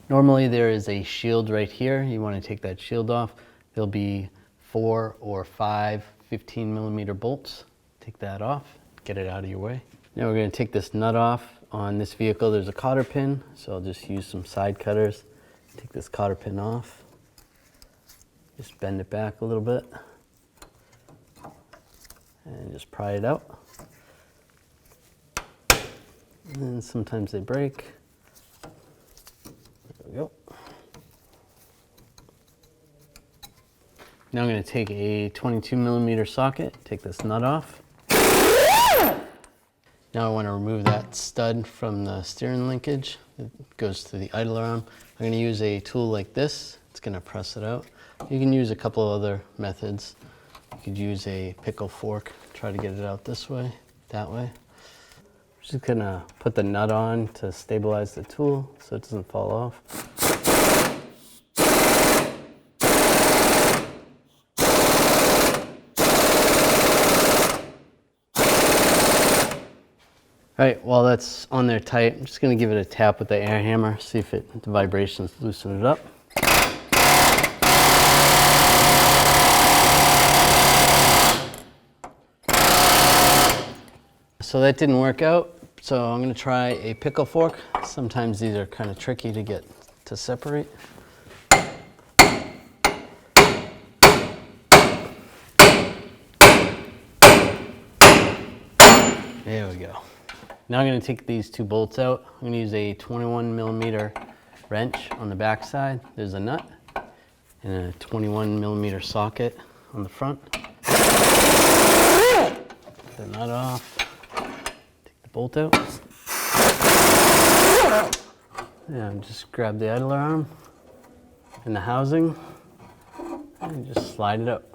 Normally there is a shield right here. You want to take that shield off. There'll be 4 or 5 15mm bolts. Take that off, get it out of your way. Now we're going to take this nut off. On this vehicle there's a cotter pin, so I'll just use some side cutters. Take this cotter pin off. Just bend it back a little bit. And just pry it out. And sometimes they break. There we go. Now I'm going to take a 22mm socket, take this nut off. Now I want to remove that stud from the steering linkage. It goes to the idler arm. I'm going to use a tool like this. It's going to press it out. You can use a couple of other methods. You could use a pickle fork, try to get it out this way, that way. I'm just going to put the nut on to stabilize the tool so it doesn't fall off. All right, while that's on there tight, I'm just going to give it a tap with the air hammer, see if the vibrations loosen it up. So that didn't work out, so I'm going to try a pickle fork. Sometimes these are kind of tricky to get to separate. There we go. Now I'm going to take these 2 bolts out. I'm going to use a 21mm wrench on the back side. There's a nut and a 21mm socket on the front. Take the nut off. Take the bolt out. And just grab the idler arm and the housing and just slide it up.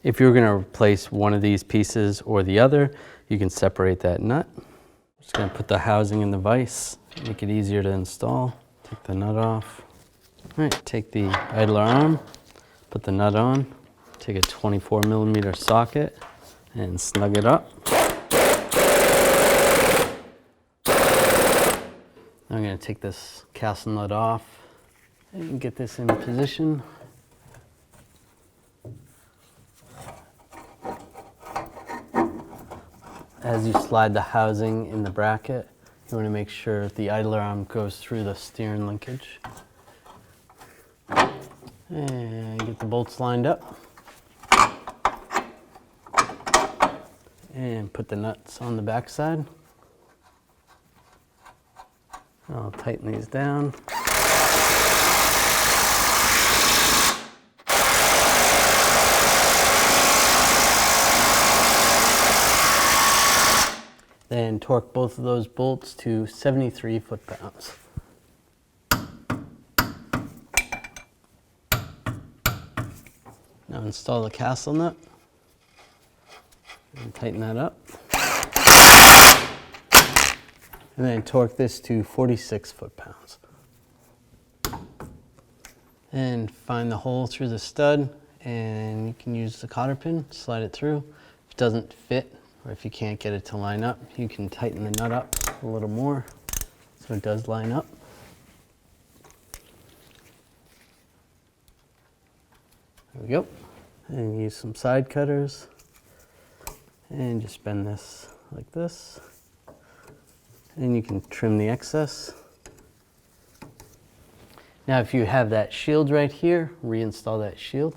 If you're going to replace one of these pieces or the other, you can separate that nut. I'm just going to put the housing in the vise, make it easier to install. Take the nut off. All right, take the idler arm, put the nut on, take a 24mm socket and snug it up. I'm going to take this castle nut off and get this in position. As you slide the housing in the bracket, you want to make sure the idler arm goes through the steering linkage. And get the bolts lined up. And put the nuts on the back side. I'll tighten these down. Then torque both of those bolts to 73 foot-pounds. Now install the castle nut and tighten that up. And then torque this to 46 foot-pounds. And find the hole through the stud, and you can use the cotter pin, slide it through. If it doesn't fit, or if you can't get it to line up, you can tighten the nut up a little more so it does line up. There we go. And use some side cutters and just bend this like this. And you can trim the excess. Now if you have that shield right here, reinstall that shield.